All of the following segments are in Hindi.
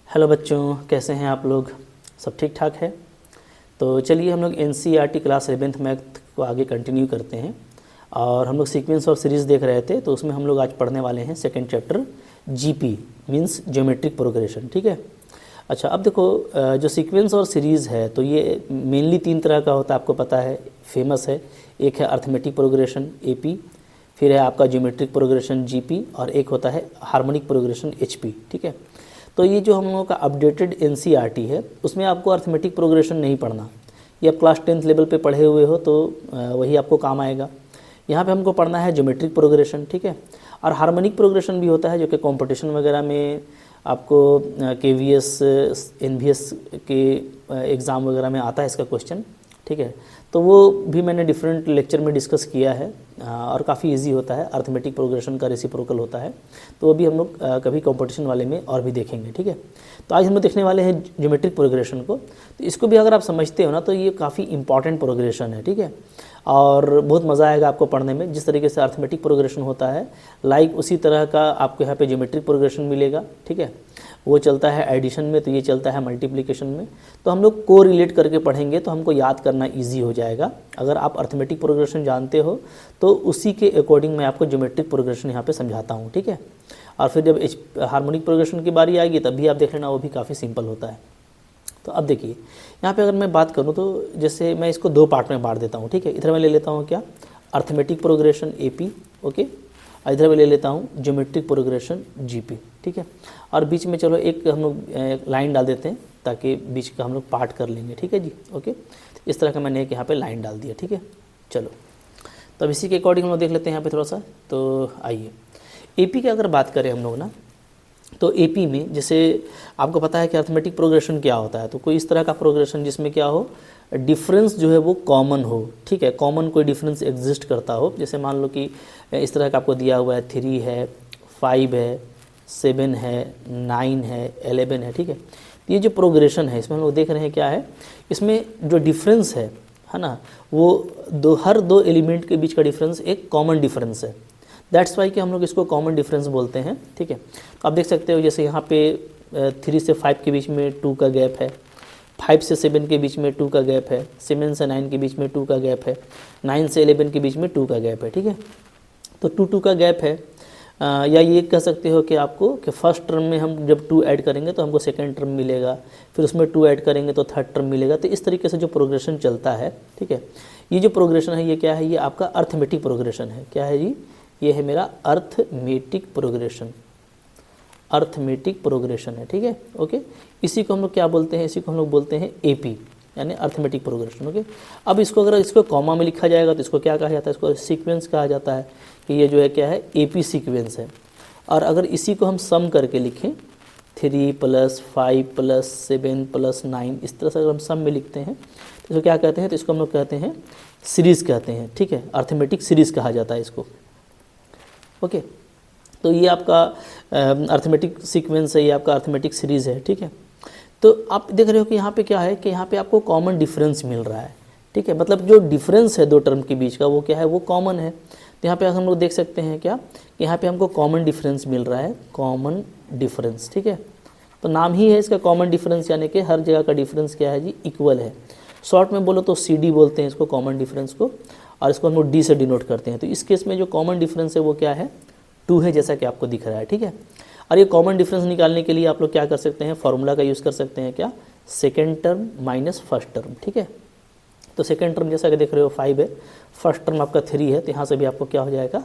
हेलो बच्चों, कैसे हैं आप लोग? सब ठीक ठाक है? तो चलिए हम लोग एनसीईआरटी क्लास 11th मैथ को आगे कंटिन्यू करते हैं। और हम लोग सीक्वेंस और सीरीज़ देख रहे थे, तो उसमें हम लोग आज पढ़ने वाले हैं second chapter GP means geometric progression. ठीक है। अच्छा, अब देखो जो सीक्वेंस और सीरीज़ है तो ये मेनली तीन तरह का होता है, आपको पता है, फेमस है। एक है अर्थमेटिक प्रोग्रेशन एपी, फिर है आपका ज्योमेट्रिक प्रोग्रेशन जीपी, और एक होता है हार्मोनिक प्रोग्रेशन एचपी। ठीक है। तो ये जो हम लोगों का अपडेटेड एनसीईआरटी है उसमें आपको अर्थमेटिक प्रोग्रेशन नहीं पढ़ना। ये आप क्लास 10th लेवल पे पढ़े हुए हो तो वही आपको काम आएगा। यहाँ पे हमको पढ़ना है ज्योमेट्रिक प्रोग्रेशन। ठीक है। और हार्मोनिक प्रोग्रेशन भी होता है जो कि कंपटीशन वगैरह में आपको केवीएस एनवीएस के एग्ज़ाम वगैरह में आता है इसका क्वेश्चन। ठीक है। तो वो भी मैंने डिफरेंट लेक्चर में डिस्कस किया है और काफ़ी इजी होता है। अर्थमेटिक प्रोग्रेशन का रेसिप्रोकल होता है, तो वो भी हम लोग कभी कंपटीशन वाले में और भी देखेंगे। ठीक है। तो आज हम लोग देखने वाले हैं ज्योमेट्रिक प्रोग्रेशन को। तो इसको भी अगर आप समझते हो ना तो ये काफ़ी इंपॉर्टेंट प्रोग्रेशन है। ठीक है। और बहुत मज़ा आएगा आपको पढ़ने में। जिस तरीके से अर्थमेटिक प्रोग्रेशन होता है लाइक उसी तरह का आपको यहाँ पे ज्योमेट्रिक प्रोग्रेशन मिलेगा। ठीक है। वो चलता है एडिशन में, तो ये चलता है मल्टीप्लिकेशन में। तो हम लोग को रिलेट करके पढ़ेंगे तो हमको याद करना इजी हो जाएगा। अगर आप अर्थमेटिक प्रोग्रेशन जानते हो तो उसी के अकॉर्डिंग मैं आपको ज्योमेट्रिक प्रोग्रेशन यहाँ पे समझाता हूँ। ठीक है। और फिर जब हार्मोनिक प्रोग्रेशन की बारी आएगी तब भी आप देख लेना, वो भी काफ़ी सिंपल होता है। तो अब देखिए यहाँ पे अगर मैं बात करूँ तो जैसे मैं इसको दो पार्ट में बांट देता हूँ। ठीक है। इधर मैं ले लेता हूँ क्या, अर्थमेटिक प्रोग्रेशन एपी, ओके। इधर मैं ले लेता हूँ ज्योमेट्रिक प्रोग्रेशन जीपी। ठीक है। और बीच में चलो एक हम लोग लाइन डाल देते हैं ताकि बीच का हम लोग पार्ट कर लेंगे। ठीक है जी, ओके। इस तरह का मैंने एक यहाँ पे लाइन डाल दिया। ठीक है। चलो, तो अब इसी के अकॉर्डिंग हम लोग देख लेते हैं यहाँ पे थोड़ा सा। तो आइए एपी की अगर बात करें हम लोग ना, तो एपी में जैसे आपको पता है कि अर्थमेटिक प्रोग्रेशन क्या होता है, तो कोई इस तरह का प्रोग्रेशन जिसमें क्या हो, डिफरेंस जो है वो कॉमन हो। ठीक है। कॉमन कोई डिफरेंस एग्जिस्ट करता हो। जैसे मान लो कि इस तरह का आपको दिया हुआ है 3 है, 5 है, 7 है, 9 है, 11 है। ठीक है। तो ये जो प्रोग्रेशन है इसमें हम लोग देख रहे हैं क्या है, इसमें जो डिफरेंस है ना, वो हर दो एलिमेंट के बीच का डिफरेंस एक कॉमन डिफरेंस है। दैट्स वाई कि हम लोग इसको कॉमन डिफरेंस बोलते हैं। ठीक है। तो आप देख सकते हो जैसे यहाँ पे 3 से 5 के बीच में 2 का गैप है, 5 से 7 के बीच में 2 का गैप है, 7 से 9 के बीच में 2 का गैप है, 9 से 11 के बीच में 2 का गैप है। ठीक है। तो 2 का गैप है। या ये कह सकते हो कि आपको कि फर्स्ट टर्म में हम जब 2 ऐड करेंगे तो हमको सेकंड टर्म मिलेगा, फिर उसमें 2 ऐड करेंगे तो थर्ड टर्म मिलेगा। तो इस तरीके से जो प्रोग्रेशन चलता है, ठीक है, ये जो प्रोग्रेशन है ये क्या है, ये आपका अर्थमेटिक प्रोग्रेशन है। क्या है जी, ये है मेरा अर्थमेटिक प्रोग्रेशन। अर्थमेटिक प्रोग्रेशन है। ठीक है, ओके। इसी को हम लोग क्या बोलते हैं, इसी को हम लोग बोलते हैं एपी, यानी अर्थमेटिक प्रोग्रेशन। ओके। अब इसको अगर इसको कॉमा में लिखा जाएगा तो इसको क्या कहा जाता है, इसको सीक्वेंस कहा जाता है कि ये जो है क्या है, एपी सीक्वेंस है। और अगर इसी को हम सम करके लिखें 3 + 5 + 7 + 9, इस तरह से अगर हम सम में लिखते हैं तो इसको क्या कहते हैं, तो इसको हम लोग कहते हैं सीरीज़ कहते हैं। ठीक है। अर्थमेटिक सीरीज़ कहा जाता है इसको। ओके। तो ये आपका अर्थमेटिक सीक्वेंस है, ये आपका अर्थमेटिक सीरीज़ है। ठीक है। तो आप देख रहे हो कि यहाँ पे क्या है कि यहाँ पे आपको कॉमन डिफरेंस मिल रहा है। ठीक है। मतलब जो डिफरेंस है दो टर्म के बीच का वो क्या है, वो कॉमन है। तो यहाँ पे हम लोग देख सकते हैं क्या, कि यहाँ पे हमको कॉमन डिफरेंस मिल रहा है, कॉमन डिफरेंस। ठीक है। तो नाम ही है इसका कॉमन डिफरेंस, यानी कि हर जगह का डिफरेंस क्या है जी, इक्वल है। शॉर्ट में बोलो तो CD बोलते हैं इसको, कॉमन डिफरेंस को, और इसको हम लोग D से डिनोट करते हैं। तो इस केस में जो कॉमन डिफरेंस है वो क्या है, 2 है, जैसा कि आपको दिख रहा है। ठीक है। और ये कॉमन डिफरेंस निकालने के लिए आप लोग क्या कर सकते हैं, फॉर्मूला का यूज़ कर सकते हैं क्या, second term minus first term. ठीक है। तो सेकेंड टर्म जैसा कि देख रहे हो 5 है, फर्स्ट टर्म आपका 3 है, तो यहाँ से भी आपको क्या हो जाएगा,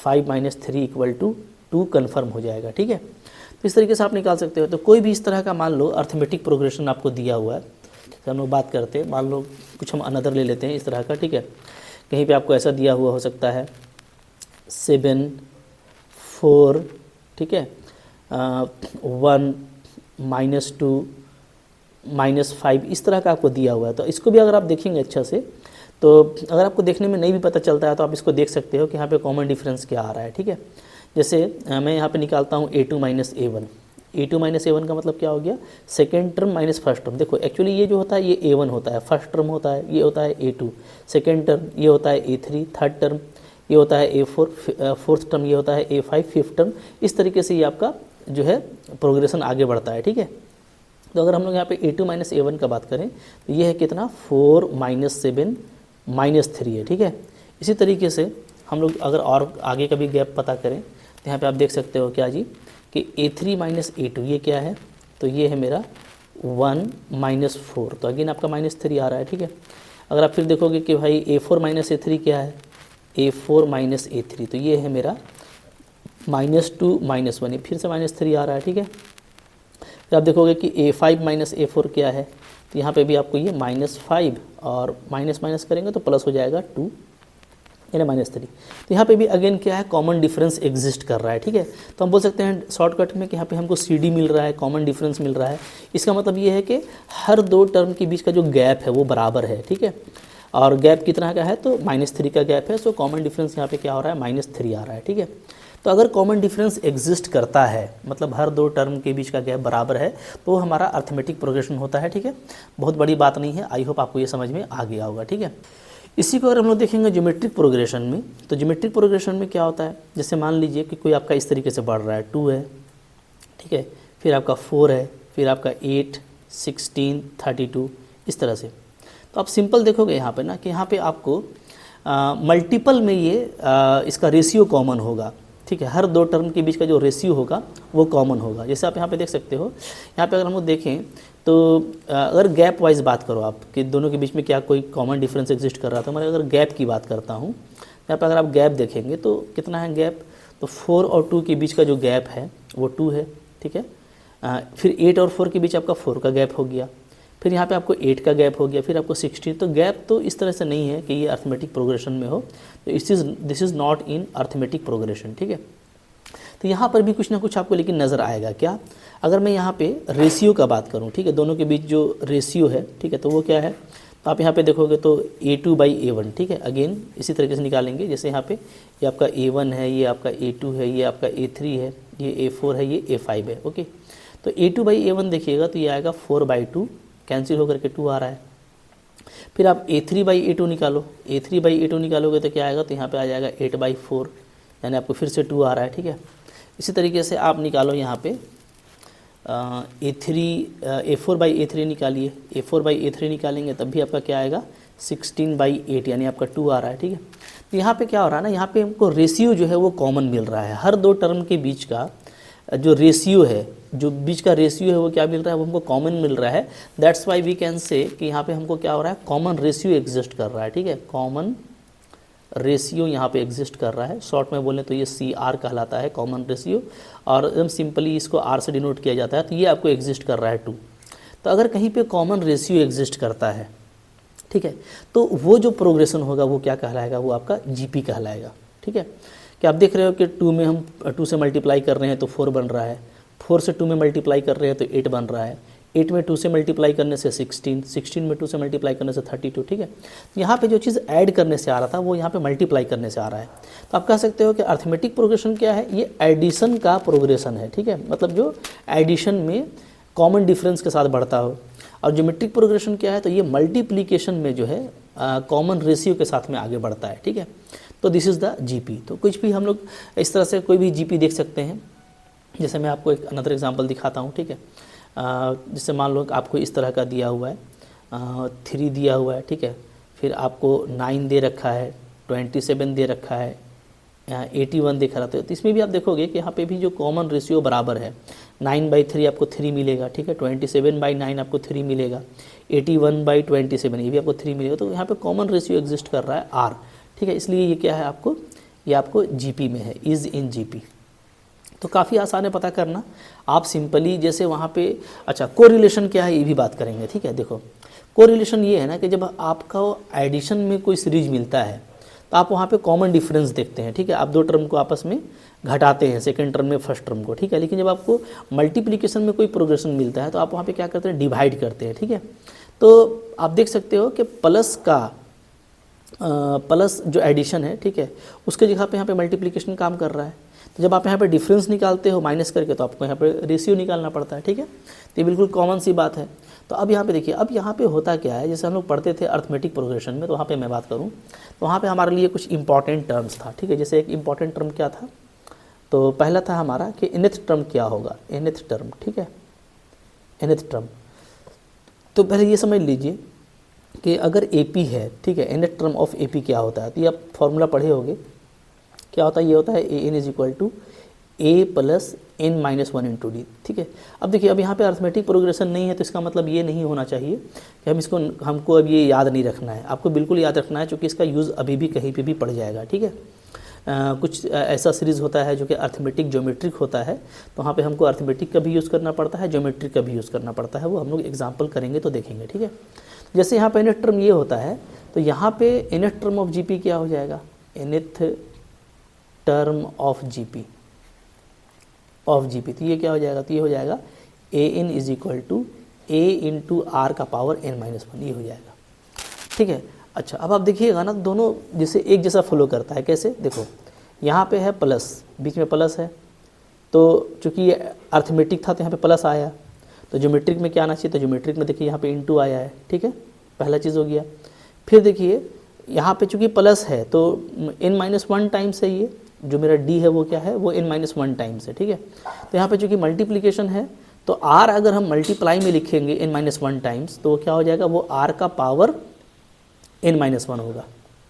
5 - 3 = 2 कन्फर्म हो जाएगा। ठीक है। तो इस तरीके से आप निकाल सकते हो। तो कोई भी इस तरह का मान लो अर्थमेटिक प्रोग्रेशन आपको दिया हुआ है, जैसे हम लोग बात करते हैं, मान लो कुछ हम अनदर ले लेते हैं इस तरह का। ठीक है। कहीं पे आपको ऐसा दिया हुआ हो सकता है 7 4, ठीक है, 1 -2 -5, इस तरह का आपको दिया हुआ है। तो इसको भी अगर आप देखेंगे अच्छा से, तो अगर आपको देखने में नहीं भी पता चलता है तो आप इसको देख सकते हो कि यहाँ पे कॉमन डिफरेंस क्या आ रहा है। ठीक है। जैसे मैं यहाँ पे निकालता हूँ A2 - A1। A2 - A1 का मतलब क्या हो गया, second term minus first term. देखो एक्चुअली ये जो होता है ये A1 होता है, फर्स्ट टर्म होता है, ये होता है A2, सेकेंड टर्म ये होता है A3, थर्ड टर्म ये होता है A4, फोर्थ टर्म ये होता है A5, फिफ्थ टर्म। इस तरीके से ये आपका जो है प्रोग्रेशन आगे बढ़ता है। ठीक है। तो अगर हम लोग यहाँ पे A2 माइनस A1 का बात करें तो ये है कितना 4 माइनस 7 माइनस 3 है, ठीक है। इसी तरीके से हम लोग अगर और आगे का भी गैप पता करें तो यहाँ पे आप देख सकते हो क्या जी कि A3 माइनस A2 ये क्या है, तो ये है मेरा 1 माइनस 4, तो अगेन आपका माइनस 3 आ रहा है, ठीक है। अगर आप फिर देखोगे कि भाई A4 माइनस A3 क्या है, A4 माइनस A3, तो ये है मेरा -2 -1, ये फिर से -3 आ रहा है, ठीक है। फिर आप देखोगे कि A5 माइनस A4 क्या है, तो यहाँ पे भी आपको ये -5 और माइनस माइनस करेंगे तो प्लस हो जाएगा 2 यानी -3। तो यहाँ पे भी अगेन क्या है, कॉमन डिफरेंस एग्जिस्ट कर रहा है, ठीक है। तो हम बोल सकते हैं शॉर्टकट में कि यहाँ पे हमको CD मिल रहा है, कॉमन डिफरेंस मिल रहा है। इसका मतलब ये है कि हर दो टर्म के बीच का जो गैप है वो बराबर है, ठीक है। और गैप कितना का है, तो -3 का गैप है, सो कॉमन डिफरेंस यहाँ पे क्या हो रहा है, -3 आ रहा है, ठीक है। तो अगर कॉमन डिफरेंस एग्जिस्ट करता है, मतलब हर दो टर्म के बीच का गैप बराबर है, तो हमारा अर्थमेटिक प्रोग्रेशन होता है, ठीक है। बहुत बड़ी बात नहीं है, आई होप आपको ये समझ में आ गया होगा, ठीक है। इसी को अगर हम लोग देखेंगे ज्योमेट्रिक प्रोग्रेशन में, तो ज्योमेट्रिक प्रोग्रेशन में क्या होता है, जैसे मान लीजिए कि कोई आपका इस तरीके से बढ़ रहा है, 2 है, ठीक है, फिर आपका 4 है, फिर आपका 8, 16, 32, इस तरह से। तो आप सिंपल देखोगे यहाँ पे ना कि यहाँ पे आपको मल्टीपल में ये इसका रेशियो कॉमन होगा, ठीक है। हर दो टर्म के बीच का जो रेशियो होगा वो कॉमन होगा। जैसे आप यहाँ पे देख सकते हो, यहाँ पे अगर हम लोग देखें तो अगर गैप वाइज बात करो आप कि दोनों के बीच में क्या कोई कॉमन डिफरेंस एग्जिस्ट कर रहा था, मैं अगर गैप की बात करता हूँ, यहाँ पे अगर आप गैप देखेंगे तो कितना है गैप, तो 4 और 2 के बीच का जो गैप है वो 2 है, ठीक है। फिर 8 और 4 के बीच आपका 4 का गैप हो गया, फिर यहाँ पे आपको 8 का गैप हो गया, फिर आपको 16। तो गैप तो इस तरह से नहीं है कि ये अर्थमेटिक प्रोग्रेशन में हो, तो this is not in arithmetic progression, ठीक है। तो यहाँ पर भी कुछ ना कुछ आपको लेकिन नज़र आएगा। क्या, अगर मैं यहाँ पे रेशियो का बात करूँ, ठीक है, दोनों के बीच जो रेशियो है, ठीक है, तो वो क्या है, तो आप यहाँ पे देखोगे तो A2 बाई A1, ठीक है। अगेन इसी तरीके से निकालेंगे, जैसे यहाँ पे ये आपका A1 है, ये आपका A2 है, ये आपका A3 है, ये A4 है, ये A5 है, ओके। तो A2 बाई A1 देखिएगा तो ये आएगा 4/2, कैंसिल होकर के 2 आ रहा है। फिर आप A3 बाई A2 निकालो, A3 बाई A2 निकालोगे तो क्या आएगा, तो यहाँ पे आ जाएगा 8/4, यानी आपको फिर से 2 आ रहा है, ठीक है। इसी तरीके से आप निकालो यहाँ पे A4 बाई A3 निकालिए, A4 बाई A3 निकालेंगे तब भी आपका क्या आएगा 16/8, यानी आपका 2 आ रहा है, ठीक है। तो यहाँ पे क्या हो रहा है ना, यहाँ पे हमको रेशियो जो है वो कॉमन मिल रहा है। हर दो टर्म के बीच का जो रेशियो है, जो बीच का रेशियो है वो क्या मिल रहा है, वो हमको कॉमन मिल रहा है। That's why we can say कि यहाँ पे हमको क्या हो रहा है, कॉमन रेशियो एग्जिस्ट कर रहा है, ठीक है। कॉमन रेशियो यहाँ पे एग्जिस्ट कर रहा है, शॉर्ट में बोलें तो ये CR कहलाता है, कॉमन रेशियो, और एकदम सिंपली इसको R से डिनोट किया जाता है। तो ये आपको एग्जिस्ट कर रहा है 2। तो अगर कहीं पे कॉमन रेशियो एग्जिस्ट करता है, ठीक है, तो वो जो प्रोग्रेशन होगा वो क्या कहलाएगा, वो आपका GP कहलाएगा, ठीक है। कि आप देख रहे हो कि 2 में हम 2 से मल्टीप्लाई कर रहे हैं तो 4 बन रहा है, 4 से 2 में मल्टीप्लाई कर रहे हैं तो 8 बन रहा है, 8 में 2 से मल्टीप्लाई करने से 16, 16 में 2 से मल्टीप्लाई करने से 32, ठीक है। यहाँ पे जो चीज़ ऐड करने से आ रहा था वो यहाँ पे मल्टीप्लाई करने से आ रहा है। तो आप कह सकते हो कि अर्थमेटिक प्रोग्रेशन क्या है, ये एडिशन का प्रोग्रेशन है, ठीक है, मतलब जो एडिशन में कॉमन डिफरेंस के साथ बढ़ता हो। और ज्योमेट्रिक प्रोग्रेशन क्या है, तो ये मल्टीप्लीकेशन में जो है कॉमन रेशियो के साथ में आगे बढ़ता है, ठीक है। तो दिस इज़ द GP। तो कुछ भी हम लोग इस तरह से कोई भी GP देख सकते हैं। जैसे मैं आपको एक अनदर एग्जांपल दिखाता हूँ, ठीक है। जैसे मान लो आपको इस तरह का दिया हुआ है, 3 दिया हुआ है, ठीक है, फिर आपको 9 दे रखा है, 27 दे रखा है, 81 दिख रहा था। तो इसमें भी आप देखोगे कि यहाँ पे भी जो कॉमन रेशियो बराबर है, 9/3 आपको 3 मिलेगा, ठीक है, 27/9 आपको 3 मिलेगा, 81/27 ये भी आपको 3 मिलेगा। तो यहाँ पे कॉमन रेशियो एग्जिस्ट कर रहा है R, ठीक है, इसलिए ये क्या है आपको, ये आपको GP में है, इज़ इन GP। तो काफ़ी आसान है पता करना। आप सिंपली जैसे वहाँ पे, अच्छा कोरिलेशन क्या है ये भी बात करेंगे, ठीक है। देखो कोरिलेशन ये है ना कि जब आपका एडिशन में कोई सीरीज मिलता है तो आप वहाँ पे कॉमन डिफरेंस देखते हैं, ठीक है। आप दो टर्म को आपस में घटाते हैं, सेकंड टर्म में फर्स्ट टर्म को, ठीक है। लेकिन जब आपको मल्टीप्लिकेशन में कोई प्रोग्रेशन मिलता है तो आप वहाँ पे क्या करते हैं, डिवाइड करते हैं, ठीक है। तो आप देख सकते हो कि प्लस जो एडिशन है, ठीक है, उसके जगह पे यहाँ पे मल्टीप्लिकेशन काम कर रहा है। तो जब आप यहाँ पे डिफरेंस निकालते हो माइनस करके तो आपको यहाँ पे रेशियो निकालना पड़ता है, ठीक है। तो ये बिल्कुल कॉमन सी बात है। तो अब यहाँ पे देखिए, अब यहाँ पे होता क्या है, जैसे हम लोग पढ़ते थे अर्थमेटिक प्रोग्रेशन में, तो वहाँ पे मैं बात करूँ तो वहाँ पे हमारे लिए कुछ इंपॉर्टेंट टर्म्स था, ठीक है। जैसे एक इंपॉर्टेंट टर्म क्या था, तो पहला था हमारा कि nth टर्म क्या होगा, nth टर्म, ठीक है, nth टर्म। तो पहले ये समझ लीजिए कि अगर AP है, ठीक है, nth टर्म ऑफ AP क्या होता है, तो ये आप फॉर्मूला पढ़े होंगे, क्या होता है, ये होता है AN is equal to A plus N minus 1 into D, ठीक है। अब देखिए, अब यहाँ पे अर्थमेटिक प्रोग्रेशन नहीं है, तो इसका मतलब ये नहीं होना चाहिए कि हमको अब ये याद नहीं रखना है, आपको बिल्कुल याद रखना है, क्योंकि इसका यूज़ अभी भी कहीं पे भी पड़ जाएगा, ठीक है। कुछ ऐसा सीरीज़ होता है जो कि अर्थमेटिक ज्योमेट्रिक होता है, तो वहाँ पे हमको अर्थमेटिक का भी यूज़ करना पड़ता है, ज्योमेट्रिक का भी यूज़ करना पड़ता है, वो हम लोग एग्जाम्पल करेंगे तो देखेंगे, ठीक है। जैसे यहाँ पे nth टर्म ये होता है, तो यहाँ पे nth टर्म ऑफ GP क्या हो जाएगा, nth टर्म ऑफ GP तो ये क्या हो जाएगा, तो ये हो जाएगा AN is equal to A into R का पावर N माइनस 1, ये हो जाएगा, ठीक है। अच्छा, अब आप देखिएगा ना, दोनों जैसे एक जैसा फॉलो करता है, कैसे, देखो यहाँ पे है प्लस, बीच में प्लस है, तो चूँकि ये अर्थमेटिक था तो यहाँ पे प्लस आया, तो ज्योमेट्रिक में क्या आना चाहिए, तो ज्योमेट्रिक में देखिए यहाँ पे इंटू आया है, ठीक है, पहला चीज़ हो गया। फिर देखिए यहाँ पे चूँकि प्लस है तो N माइनस 1 टाइम्स है, ये जो मेरा D है वो क्या है, वो N माइनस 1 टाइम्स है, ठीक है। तो यहाँ पे चूँकि मल्टीप्लिकेशन है, तो R अगर हम मल्टीप्लाई में लिखेंगे N माइनस 1 टाइम्स, तो वो क्या हो जाएगा, वो R का पावर N माइनस 1 होगा,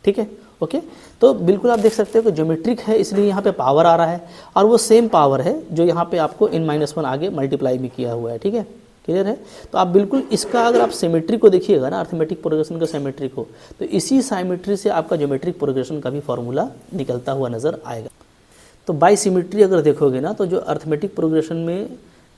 ठीक है, ओके। तो बिल्कुल आप देख सकते हो कि ज्योमेट्रिक है, इसलिए यहाँ पे पावर आ रहा है, और वो सेम पावर है जो यहाँ पे आपको N माइनस 1 आगे मल्टीप्लाई भी किया हुआ है, ठीक है, क्लियर है। तो आप बिल्कुल इसका अगर आप सिमेट्री को देखिएगा ना, अर्थमेटिक प्रोग्रेशन का सिमेट्री को, तो इसी सिमेट्री से आपका ज्योमेट्रिक प्रोग्रेशन का भी फॉर्मूला निकलता हुआ नज़र आएगा। तो बाई सिमेट्री अगर देखोगे ना, तो जो अर्थमेटिक प्रोग्रेशन में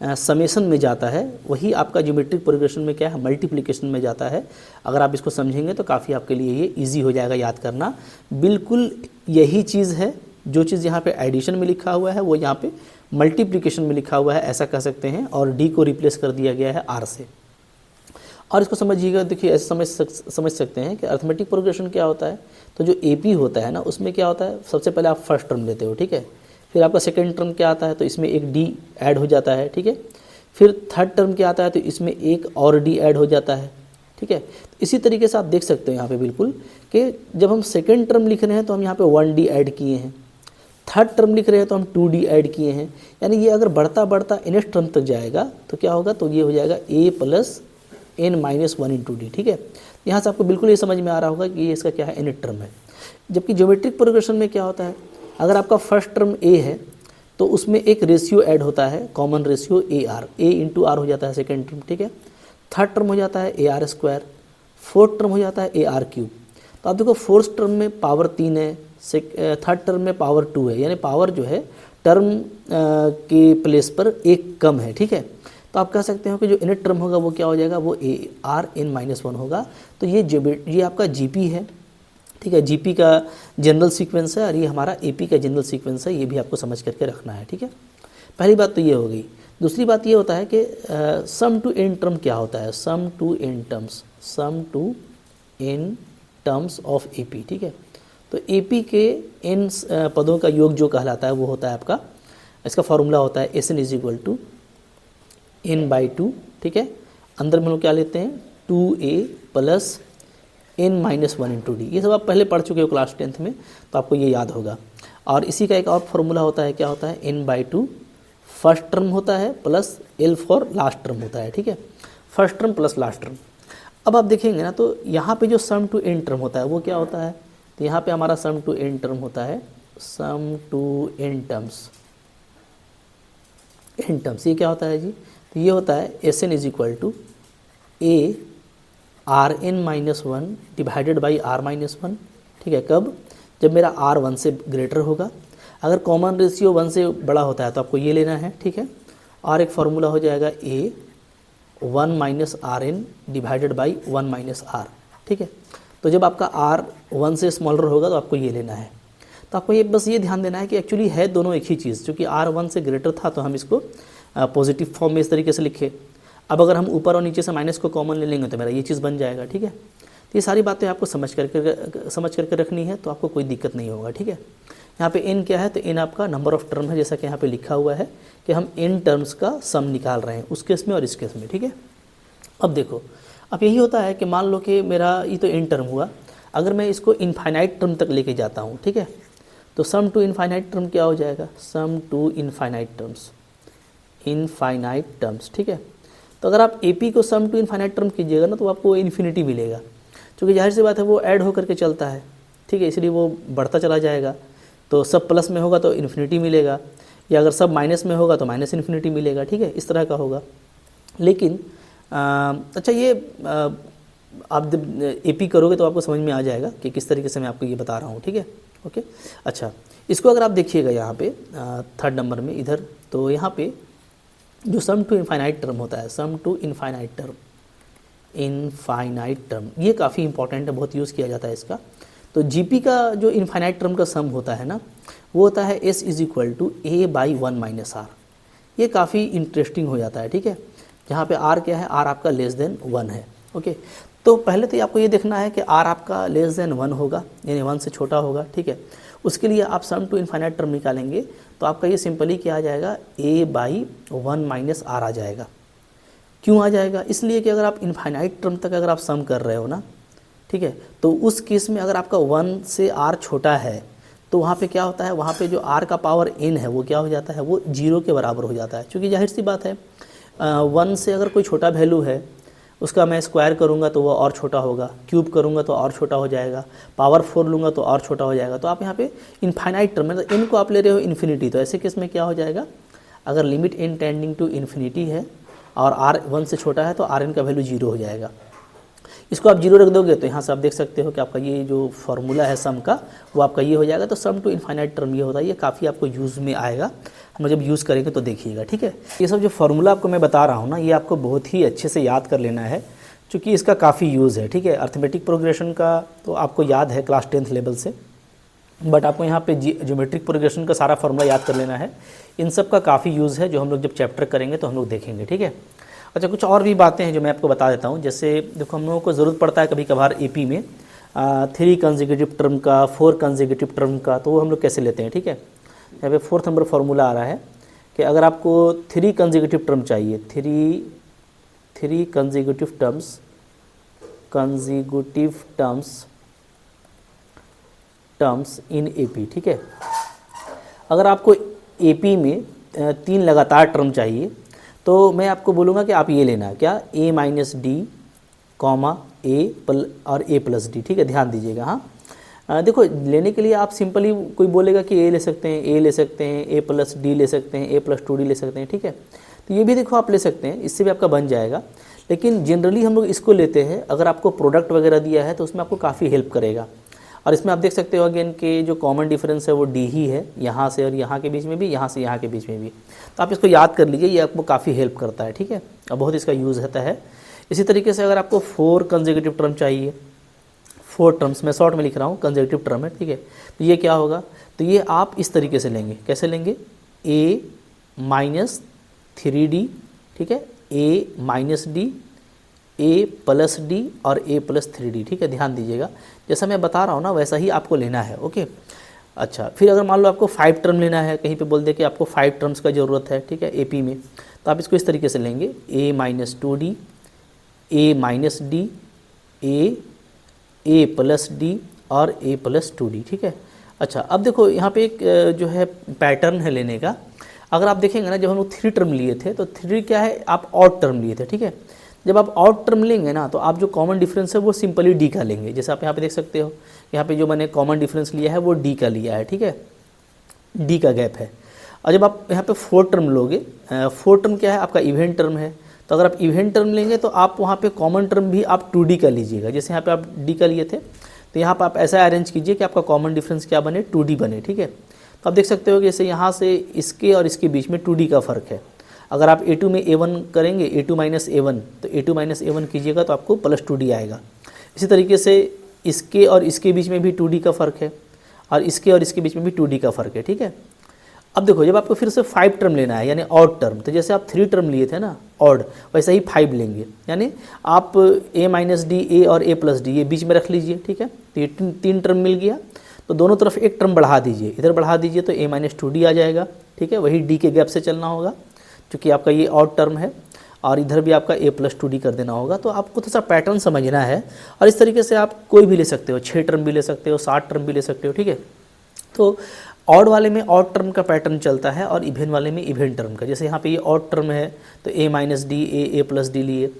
समेशन में जाता है, वही आपका ज्योमेट्रिक प्रोग्रेशन में क्या है, मल्टीप्लिकेशन में जाता है। अगर आप इसको समझेंगे तो काफ़ी आपके लिए ये इजी हो जाएगा याद करना। बिल्कुल यही चीज़ है, जो चीज़ यहाँ पे एडिशन में लिखा हुआ है वो यहाँ पे मल्टीप्लिकेशन में लिखा हुआ है, ऐसा कह सकते हैं, और डी को रिप्लेस कर दिया गया है आर से। और इसको समझिएगा, देखिए ऐसे समझ सकते हैं कि अर्थमेटिक प्रोग्रेशन क्या होता है। तो जो एपी होता है ना, उसमें क्या होता है, सबसे पहले आप फर्स्ट टर्म लेते हो, ठीक है, फिर आपका सेकेंड टर्म क्या आता है, तो इसमें एक डी ऐड हो जाता है, ठीक है, फिर थर्ड टर्म क्या आता है, तो इसमें एक और डी ऐड हो जाता है, ठीक है। तो इसी तरीके से आप देख सकते हैं यहाँ पे बिल्कुल कि जब हम सेकेंड टर्म लिख रहे हैं तो हम यहाँ पे 1D ऐड किए हैं, थर्ड टर्म लिख रहे हैं तो हम 2D ऐड किए हैं, यानी ये अगर बढ़ता बढ़ता नेक्स्ट टर्म तक जाएगा तो क्या होगा, तो ये हो जाएगा a plus n minus 1 into D, ठीक है। यहाँ से आपको बिल्कुल ये समझ में आ रहा होगा कि ये इसका क्या है, nth टर्म है। जबकि ज्योमेट्रिक प्रोग्रेशन में क्या होता है, अगर आपका फर्स्ट टर्म a है तो उसमें एक रेशियो ऐड होता है, common ratio a into R हो जाता है सेकेंड टर्म, ठीक है। थर्ड टर्म हो जाता है AR स्क्वायर, फोर्थ टर्म हो जाता है AR क्यूब। तो आप देखो फोर्थ टर्म में पावर 3 है, थर्ड टर्म में पावर 2 है, यानी पावर जो है टर्म के प्लेस पर एक कम है, ठीक है। तो आप कह सकते हो कि जो nth टर्म होगा वो क्या हो जाएगा, वो ARN माइनस 1 होगा। तो ये आपका GP है, ठीक है, GP का जनरल सीक्वेंस है और ये हमारा AP का जनरल सीक्वेंस है, ये भी आपको समझ करके रखना है, ठीक है। पहली बात तो ये हो गई। दूसरी बात ये होता है कि सम टू एन टर्म क्या होता है, sum to n terms of AP, ठीक है। तो AP के n पदों का योग जो कहलाता है वो होता है आपका, इसका फॉर्मूला होता है SN is equal to n/2, ठीक है। अंदर में हम लोग क्या लेते हैं, 2a plus n minus 1 into D. ये सब आप पहले पढ़ चुके हो क्लास 10th में, तो आपको ये याद होगा। और इसी का एक और फॉर्मूला होता है, क्या होता है, n/2 फर्स्ट टर्म होता है plus L for last term होता है, ठीक है, first term plus last term. अब आप देखेंगे ना, तो यहाँ पे जो सम टू एन टर्म होता है वो क्या होता है, तो यहाँ पे हमारा सम टू एन टर्म होता है, सम टू एन टर्म्स, ये क्या होता है जी, तो ये होता है SN is equal to ARN minus 1 divided by R minus 1, ठीक है। कब, जब मेरा R 1 से ग्रेटर होगा। अगर कॉमन रेशियो 1 से बड़ा होता है तो आपको ये लेना है, ठीक है। और एक फार्मूला हो जाएगा A1 minus RN divided by 1 minus R, ठीक है। तो जब आपका R 1 से स्मॉलर होगा तो आपको ये लेना है। तो आपको ये बस ये ध्यान देना है कि एक्चुअली है दोनों एक ही चीज़, क्योंकि R 1 से ग्रेटर था तो हम इसको पॉजिटिव फॉर्म में इस तरीके से लिखे। अब अगर हम ऊपर और नीचे से माइनस को कॉमन ले लेंगे तो मेरा ये चीज़ बन जाएगा, ठीक है। तो ये सारी बातें आपको समझ करके रखनी है, तो आपको कोई दिक्कत नहीं होगा, ठीक है। यहाँ पे n क्या है, तो n आपका नंबर ऑफ टर्म है, जैसा कि यहाँ पे लिखा हुआ है कि हम n टर्म्स का सम निकाल रहे हैं, उस केस में और इस केस में, ठीक है। अब देखो, अब यही होता है कि मान लो कि मेरा ये तो n टर्म हुआ, अगर मैं इसको इनफाइनाइट टर्म तक लेके जाता हूँ, ठीक है, तो सम टू इनफाइनाइट टर्म क्या हो जाएगा, सम टू इनफाइनाइट टर्म्स, ठीक है। तो अगर आप AP को सम टू इनफाइनाइट टर्म कीजिएगा ना तो आपको इन्फिनिटी मिलेगा, क्योंकि जाहिर सी बात है वो ऐड होकर के चलता है, ठीक है, इसलिए वो बढ़ता चला जाएगा। तो सब प्लस में होगा तो इन्फिनिटी मिलेगा, या अगर सब माइनस में होगा तो माइनस इन्फिनिटी मिलेगा, ठीक है, इस तरह का होगा। लेकिन अच्छा ये आप जब AP करोगे तो आपको समझ में आ जाएगा कि किस तरीके से मैं आपको ये बता रहा हूँ, ठीक है, ओके। अच्छा, इसको अगर आप देखिएगा यहाँ पे 3rd नंबर में इधर, तो यहाँ पे जो सम टू इनफाइनाइट टर्म होता है, सम टू इनफाइनाइट टर्म, ये काफ़ी इंपॉर्टेंट है, बहुत यूज़ किया जाता है इसका। तो GP का जो इनफाइनाइट टर्म का सम होता है ना, वो होता है S = A/1 - R। ये काफ़ी इंटरेस्टिंग हो जाता है, ठीक है, जहाँ पे R क्या है, R आपका <1 है, ओके। तो पहले तो आपको ये देखना है कि R आपका <1 होगा, यानी 1 से छोटा होगा, ठीक है। उसके लिए आप सम टू इनफाइनाइट टर्म निकालेंगे तो आपका ये सिंपली क्या आ जाएगा, A/1 - R आ जाएगा। क्यों आ जाएगा? इसलिए कि अगर आप इनफाइनाइट टर्म तक अगर आप सम कर रहे हो ना, ठीक है, तो उस केस में अगर आपका 1 से R छोटा है तो वहाँ पे क्या होता है, वहाँ पे जो R का पावर n है वो क्या हो जाता है, वो 0 के बराबर हो जाता है। क्योंकि जाहिर सी बात है 1 से अगर कोई छोटा वैल्यू है उसका मैं स्क्वायर करूँगा तो वो और छोटा होगा, क्यूब करूँगा तो और छोटा हो जाएगा, पावर 4 लूँगा तो और छोटा हो जाएगा। तो आप यहाँ पे इनफाइनाइट टर्म मतलब n को आप ले रहे हो इन्फिनिटी, तो ऐसे केस में क्या हो जाएगा, अगर limit n tending to infinity है और R 1 से छोटा है तो Rn का वैल्यू 0 हो जाएगा। इसको आप 0 रख दोगे तो यहाँ से आप देख सकते हो कि आपका ये जो फार्मूला है सम का वो आपका ये हो जाएगा। तो सम टू इनफाइनाइट टर्म ये होता है, ये काफ़ी आपको यूज़ में आएगा, हम जब यूज़ करेंगे तो देखिएगा, ठीक है। ये सब जो फार्मूला आपको मैं बता रहा हूँ ना, ये आपको बहुत ही अच्छे से याद कर लेना है, क्योंकि इसका काफ़ी यूज़ है, ठीक है। अर्थमेटिक प्रोग्रेशन का तो आपको याद है क्लास 10th लेवल से, बट आपको यहाँ पे ज्योमेट्रिक प्रोग्रेशन का सारा फार्मूला याद कर लेना है। इन सब का काफ़ी यूज़ है, जो हम लोग जब चैप्टर करेंगे तो हम लोग देखेंगे, ठीक है। अच्छा, कुछ और भी बातें हैं जो मैं आपको बता देता हूँ। जैसे देखो, हम लोगों को ज़रूरत पड़ता है कभी कभार AP में 3 कंसेक्यूटिव टर्म का, 4 कंसेक्यूटिव टर्म का, तो वो हम लोग कैसे लेते हैं, ठीक है। यहाँ पे 4th नंबर फार्मूला आ रहा है कि अगर आपको 3 कंसेक्यूटिव टर्म चाहिए, 3 कंसेक्यूटिव टर्म्स इन AP, ठीक है। अगर आपको AP में 3 लगातार टर्म चाहिए तो मैं आपको बोलूँगा कि आप ये लेना, क्या, A - D, A और A+D, ठीक है, ध्यान दीजिएगा। हाँ, देखो, लेने के लिए आप सिंपली कोई बोलेगा कि A ले सकते हैं, A ले सकते हैं, A+D ले सकते हैं, A+2D ले सकते हैं, ठीक है। तो ये भी देखो आप ले सकते हैं, इससे भी आपका बन जाएगा। लेकिन जनरली हम लोग इसको लेते हैं, अगर आपको प्रोडक्ट वगैरह दिया है तो उसमें आपको काफ़ी हेल्प करेगा। और इसमें आप देख सकते हो अगेन कि जो कॉमन डिफरेंस है वो D ही है, यहाँ से और यहाँ के बीच में भी, यहाँ से यहाँ के बीच में भी। तो आप इसको याद कर लीजिए, ये आपको काफ़ी हेल्प करता है, ठीक है, और बहुत इसका यूज़ होता है। इसी तरीके से अगर आपको 4 कंसेक्यूटिव टर्म चाहिए, 4 टर्म्स, मैं शॉर्ट में लिख रहा हूँ, कंसेक्यूटिव टर्म है, ठीक है, तो ये क्या होगा, तो ये आप इस तरीके से लेंगे, कैसे लेंगे, A - 3D, ठीक है, A - D, A+D और A+3D, ठीक है, ध्यान दीजिएगा। जैसा मैं बता रहा हूँ ना वैसा ही आपको लेना है, ओके। अच्छा, फिर अगर मान लो आपको 5 टर्म लेना है, कहीं पे बोल दे कि आपको 5 टर्म्स का ज़रूरत है, ठीक है, AP में, तो आप इसको इस तरीके से लेंगे, A-2D, A-D, A+D और A+2D, ठीक है। अच्छा, अब देखो यहाँ पे एक जो है पैटर्न है लेने का। अगर आप देखेंगे ना, जब हम लोग 3 टर्म लिए थे तो 3 क्या है, आप ऑड टर्म लिए थे, ठीक है। जब आप ऑड टर्म लेंगे ना तो आप जो कॉमन डिफरेंस है वो सिंपली D का लेंगे। जैसे आप यहाँ पे देख सकते हो, यहाँ पे जो मैंने कॉमन डिफरेंस लिया है वो D का लिया है, ठीक है, D का गैप है। और जब आप यहाँ पे 4 टर्म लोगे, 4 टर्म क्या है, आपका इवेंट टर्म है, तो अगर आप इवेंट टर्म लेंगे तो आप वहाँ पे कॉमन टर्म भी आप 2D का लीजिएगा। जैसे यहाँ पे आप D का लिए थे, तो यहाँ पर आप ऐसा अरेंज कीजिए कि आपका कॉमन डिफरेंस क्या बने, 2D बने, ठीक है। तो आप देख सकते हो कि जैसे यहाँ से इसके और इसके बीच में 2D का फ़र्क है। अगर आप A2 में A1 करेंगे, A2 - A1, तो A2 - A1 कीजिएगा तो आपको +2D आएगा। इसी तरीके से इसके और इसके बीच में भी 2D का फ़र्क है, और इसके और इसके बीच में भी 2D का फ़र्क है, ठीक है। अब देखो, जब आपको फिर से 5 टर्म लेना है, यानी ऑड टर्म, तो जैसे आप 3 टर्म लिए थे ना ऑड, वैसे ही 5 लेंगे, यानी आप A - D, A और A+D ये बीच में रख लीजिए, ठीक है। तो ये 3 टर्म मिल गया, तो दोनों तरफ एक टर्म बढ़ा दीजिए, इधर बढ़ा दीजिए तो A-2D आ जाएगा, ठीक है। वही D के गैप से चलना होगा, क्योंकि आपका ये ऑड टर्म है, और इधर भी आपका A+2D कर देना होगा। तो आपको थोड़ा सा पैटर्न समझना है, और इस तरीके से आप कोई भी ले सकते हो, 6 टर्म भी ले सकते हो, 7 टर्म भी ले सकते हो, ठीक है। तो ऑड वाले में ऑड टर्म का पैटर्न चलता है और इवन वाले में इवन टर्म का। जैसे यहाँ पे ये ऑड टर्म है तो a minus D A plus D लिए,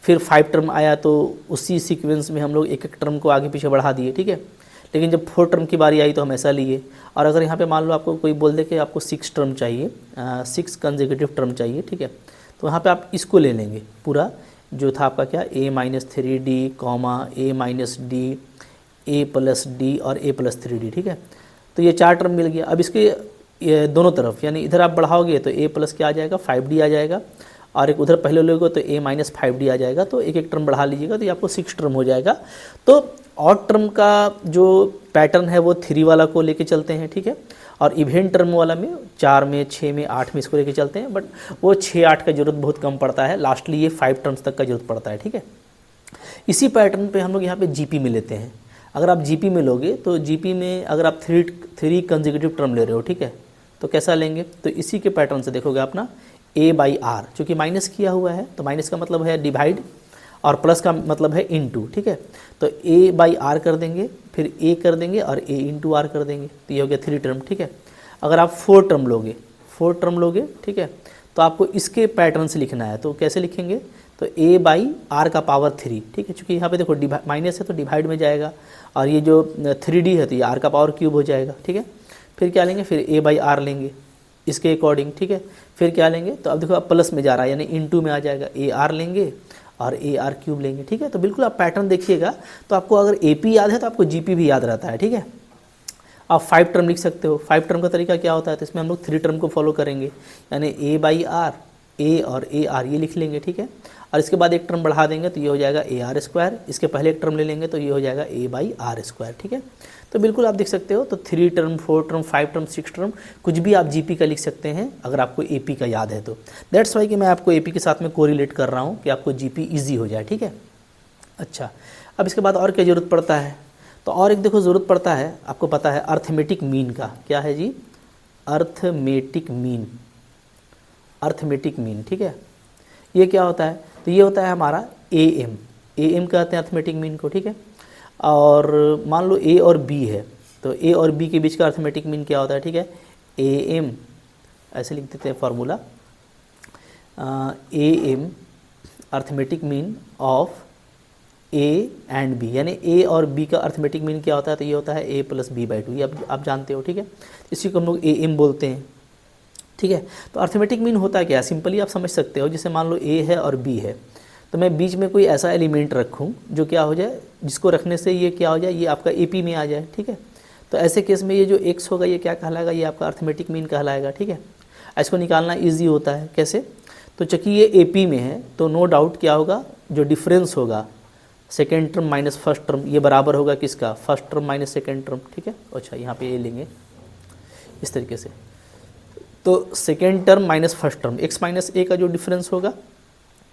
फिर 5 टर्म आया तो उसी सीक्वेंस में हम लोग एक एक टर्म को आगे पीछे बढ़ा दिए, ठीक है। लेकिन जब 4 टर्म की बारी आई तो हम ऐसा लिए। और अगर यहाँ पे मान लो आपको कोई बोल दे कि आपको 6 टर्म चाहिए, 6 कंसेक्यूटिव टर्म चाहिए, ठीक है, तो यहाँ पे आप इसको ले लेंगे पूरा जो था आपका क्या a minus 3d comma a minus D a plus D और a प्लस 3d, ठीक है। तो ये 4 टर्म मिल गया। अब इसके ये दोनों तरफ यानी इधर आप बढ़ाओगे तो a प्लस क्या आ जाएगा 5d आ जाएगा, और एक उधर पहले लोगे तो a माइनस 5d आ जाएगा। तो एक एक टर्म बढ़ा लीजिएगा तो ये आपको 6 टर्म हो जाएगा। तो ऑड टर्म का जो पैटर्न है वो 3 वाला को लेके चलते हैं, ठीक है, और इवेंट टर्म वाला में 4 में 6 में 8 में इसको लेके चलते हैं। बट वो 6-8 का जरूरत बहुत कम पड़ता है, लास्टली ये 5 टर्म्स तक का जरूरत पड़ता है, ठीक है। इसी पैटर्न पे हम लोग यहाँ पे जीपी में लेते हैं। अगर आप जीपी में लोगे तो जीपी में अगर आप 3 कंसेक्यूटिव टर्म ले रहे हो, ठीक है, तो कैसा लेंगे, तो इसी के पैटर्न से देखोगे अपना a बाई आर, चूँकि माइनस किया हुआ है तो माइनस का मतलब है डिवाइड और प्लस का मतलब है इनटू, ठीक है। तो a बाई आर कर देंगे, फिर a कर देंगे और a इंटू आर कर देंगे, तो ये हो गया 3 टर्म, ठीक है। अगर आप 4 टर्म लोगे, ठीक है, तो आपको इसके पैटर्न से लिखना है। तो कैसे लिखेंगे, तो a बाई आर का पावर 3, ठीक है, चूँकि यहाँ पे देखो माइनस है तो डिवाइड में जाएगा, और ये जो 3d है तो ये r का पावर क्यूब हो जाएगा, ठीक है। फिर क्या लेंगे, फिर a बाई आर लेंगे इसके अकॉर्डिंग, ठीक है। फिर क्या लेंगे, तो अब देखो अब प्लस में जा रहा है यानी इनटू में आ जाएगा, ए आर लेंगे और ए आर क्यूब लेंगे, ठीक है। तो बिल्कुल आप पैटर्न देखिएगा तो आपको अगर ए पी याद है तो आपको जी पी भी याद रहता है, ठीक है। आप 5 टर्म लिख सकते हो। 5 टर्म का तरीका क्या होता है, तो इसमें हम लोग 3 टर्म को फॉलो करेंगे, यानी ए बाई आर, ए और ए आर ये लिख लेंगे, ठीक है। और इसके बाद एक टर्म बढ़ा देंगे तो ये हो जाएगा ए आर स्क्वायर, इसके पहले एक टर्म ले लेंगे तो ये हो जाएगा ए बाई आर स्क्वायर, ठीक है। तो बिल्कुल आप देख सकते हो, तो 3 टर्म 4 टर्म 5 टर्म 6 टर्म कुछ भी आप जीपी का लिख सकते हैं अगर आपको एपी का याद है तो। दैट्स वाई कि मैं आपको एपी के साथ में कोरिलेट कर रहा हूँ कि आपको जीपी ईजी हो जाए, ठीक है। अच्छा, अब इसके बाद और क्या ज़रूरत पड़ता है, तो और एक देखो ज़रूरत पड़ता है, आपको पता है अर्थमेटिक मीन का। क्या है जी, अर्थमेटिक मीन, ठीक है। ये क्या होता है, तो ये होता है हमारा एम कहते हैं अर्थमेटिक मीन को, ठीक है। और मान लो ए और बी है, तो ए और बी के बीच का अर्थमेटिक मीन क्या होता है, ठीक है, एम, ऐसे लिख देते हैं formula, M arithmetic mean of A and B, यानी ए और बी का अर्थमेटिक मीन क्या होता है, तो ये होता है ए प्लस बी बाई 2, ये आप जानते हो, ठीक है। इसी को हम लोग एम बोलते हैं, ठीक है। तो अर्थमेटिक मीन होता है क्या, सिंपली आप समझ सकते हो, जैसे मान लो ए है और बी है, तो मैं बीच में कोई ऐसा एलिमेंट रखूं जो क्या हो जाए, जिसको रखने से ये क्या हो जाए, ये आपका एपी में आ जाए, ठीक है। तो ऐसे केस में ये जो एक्स होगा ये क्या कहलाएगा, ये आपका अर्थमेटिक मीन कहलाएगा, ठीक है। इसको निकालना ईजी होता है, कैसे, तो चूँकि ये एपी में है तो नो डाउट क्या होगा, जो डिफरेंस होगा second term minus first term, ये बराबर होगा किसका, first term minus second term, ठीक है। अच्छा, यहाँ पे ये लेंगे इस तरीके से, तो second term minus first term, x minus a का जो डिफरेंस होगा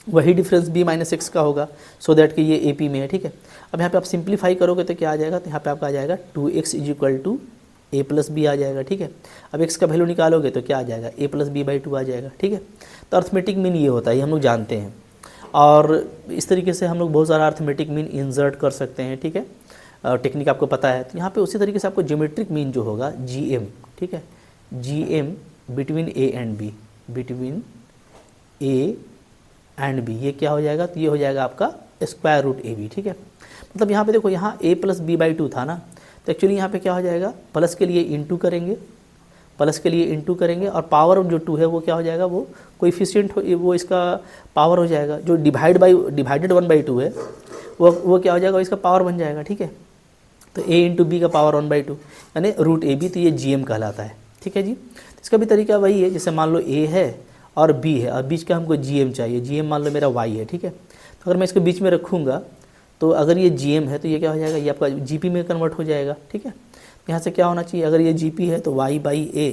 वही डिफरेंस बी माइनस एक्स का होगा, सो दैट कि ये ए पी में है, ठीक है। अब यहाँ पे आप सिंप्लीफाई करोगे तो क्या आ जाएगा, तो यहाँ पे आपका आ जाएगा 2x is equal to a plus b आ जाएगा, ठीक है। अब x का वैल्यू निकालोगे तो क्या आ जाएगा, ए प्लस बी बाई 2 आ जाएगा, ठीक है। तो अर्थमेटिक मीन ये होता है, ये हम लोग जानते हैं, और इस तरीके से हम लोग बहुत सारा अर्थमेटिक मीन इंसर्ट कर सकते हैं, ठीक है। टेक्निक आपको पता है। तो यहाँ पे उसी तरीके से आपको ज्योमेट्रिक मीन जो होगा GM, ठीक है, GM between A and B, between A and B, ये क्या हो जाएगा, तो ये हो जाएगा आपका स्क्वायर रूट ए बी, ठीक है। मतलब यहाँ पे देखो, यहाँ a प्लस बी बाई 2 था ना, तो एक्चुअली यहाँ पे क्या हो जाएगा, प्लस के लिए इंटू करेंगे, और पावर जो 2 है वो क्या हो जाएगा, वो कोएफिशिएंट वो इसका पावर हो जाएगा, जो डिवाइडेड 1/2 है वो क्या हो जाएगा, इसका पावर बन जाएगा, ठीक है। तो a इंटू बी का पावर 1/2 यानी रूट ए बी, तो ये GM कहलाता है, ठीक है जी। इसका भी तरीका वही है, जैसे मान लो a है और b है और बीच का हमको GM चाहिए, GM मान लो मेरा y है, ठीक है। तो अगर मैं इसको बीच में रखूँगा तो अगर ये GM है तो ये क्या हो जाएगा, ये आपका GP में कन्वर्ट हो जाएगा, ठीक है। यहाँ से क्या होना चाहिए, अगर ये GP है तो y बाई a,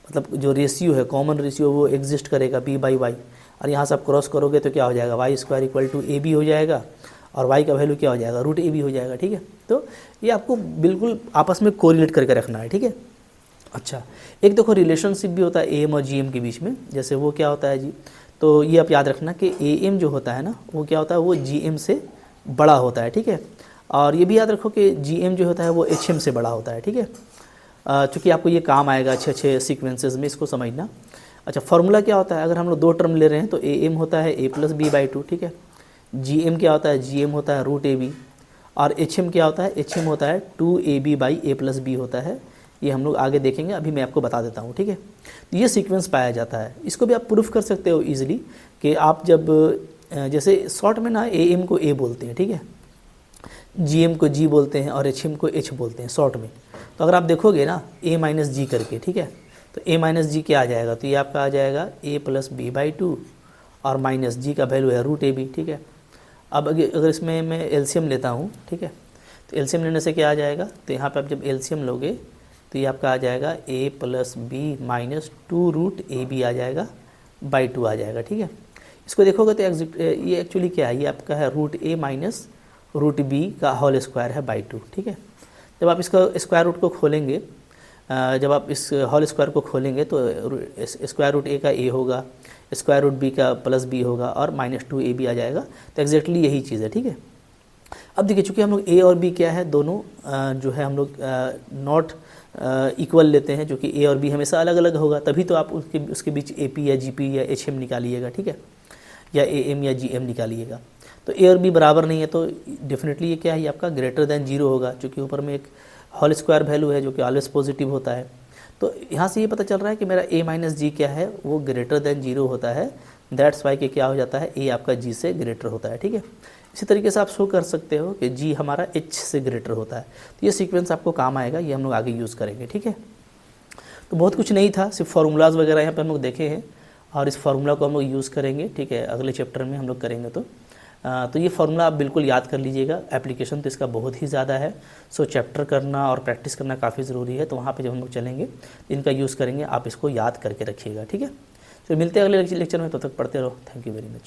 मतलब जो रेशियो है, कॉमन रेशियो, वो एग्जिस्ट करेगा b बाई y, और यहाँ से आप क्रॉस करोगे तो क्या हो जाएगा, Y square equal to A B हो जाएगा, और y का वैल्यू क्या हो जाएगा, रूट ए बी हो जाएगा, ठीक है। तो ये आपको बिल्कुल आपस में कोरिलेट करके रखना है, ठीक है। अच्छा, एक देखो रिलेशनशिप भी होता है ए एम और जी एम के बीच में, जैसे वो क्या होता है जी, तो ये आप याद रखना कि ए एम जो होता है ना, वो क्या होता है, वो जी एम से बड़ा होता है, ठीक है। और ये भी याद रखो कि जी एम जो होता है वो एच एम से बड़ा होता है, ठीक है। चूँकि आपको ये काम आएगा अच्छे अच्छे सीक्वेंसेस में, इसको समझना। अच्छा, फार्मूला क्या होता है? अगर हम लोग दो टर्म ले रहे हैं तो ए एम होता है a plus B by two, ठीक है। जी एम क्या होता है? जी एम होता है रूट ए बी। और एच एम क्या होता है? एच एम होता है 2ab by A plus B होता है। ये हम लोग आगे देखेंगे, अभी मैं आपको बता देता हूँ, ठीक है। तो ये सीक्वेंस पाया जाता है। इसको भी आप प्रूफ कर सकते हो ईजिली कि आप जब जैसे शॉर्ट में ना ए एम को ए बोलते हैं, ठीक है, जी एम को जी बोलते हैं और एच एम को एच बोलते हैं शॉर्ट में। तो अगर आप देखोगे ना ए माइनस जी करके, ठीक है, तो ए माइनस जी क्या आ जाएगा? तो ये आपका आ जाएगा a plus B by to और माइनस जी का वैल्यू है रूट ए बी, ठीक है। अब अगर इसमें मैं एलसीएम लेता हूँ, ठीक है, तो एलसीएम लेने से क्या आ जाएगा? तो यहाँ पे आप जब एलसीएम लोगे तो ये आपका आ जाएगा a plus b minus two root a b आ जाएगा बाई टू आ जाएगा, ठीक है। इसको देखोगे तो ये एक्चुअली क्या है? ये आपका है रूट ए माइनस रूट बी का होल स्क्वायर है बाई टू, ठीक है। जब आप इसका स्क्वायर रूट को खोलेंगे, जब आप इस होल स्क्वायर को खोलेंगे तो स्क्वायर रूट ए का ए होगा, स्क्वायर रूट बी का प्लस बी होगा और माइनस टू ए बी आ जाएगा। तो एग्जैक्टली यही चीज़ है, ठीक है। अब देखिए, चूँकि हम लोग ए और बी क्या है, दोनों जो है हम लोग नॉट इक्वल लेते हैं, जो कि ए और बी हमेशा अलग अलग होगा, तभी तो आप उसके बीच ए पी या जी पी या एच एम निकालिएगा, ठीक है, या ए एम या जी एम निकालिएगा। तो ए और बी बराबर नहीं है तो डेफिनेटली ये क्या है? ये आपका ग्रेटर दैन जीरो होगा, क्योंकि ऊपर में एक होल स्क्वायर वैल्यू है जो कि ऑलवेज पॉजिटिव होता है। तो यहाँ से ये पता चल रहा है कि मेरा ए माइनस जी क्या है, वो ग्रेटर दैन जीरो होता है। दैट्स वाई कि क्या हो जाता है? ए आपका जी से ग्रेटर होता है, ठीक है। इसी तरीके से आप शो कर सकते हो कि जी हमारा एच से ग्रेटर होता है। तो ये सीक्वेंस आपको काम आएगा, ये हम लोग आगे यूज़ करेंगे, ठीक है। तो बहुत कुछ नहीं था, सिर्फ फार्मूलाज वगैरह यहाँ पे हम लोग देखे हैं और इस फार्मूला को हम लोग यूज़ करेंगे, ठीक है, अगले चैप्टर में हम लोग करेंगे। तो ये फार्मूला आप बिल्कुल याद कर लीजिएगा। एप्लीकेशन तो इसका बहुत ही ज़्यादा है, सो चैप्टर करना और प्रैक्टिस करना काफ़ी ज़रूरी है। तो वहाँ पे जब हम लोग चलेंगे इनका यूज़ करेंगे, आप इसको याद करके रखिएगा, ठीक है। तो मिलते हैं अगले लेक्चर में, तब तक पढ़ते रहो। Thank you very much.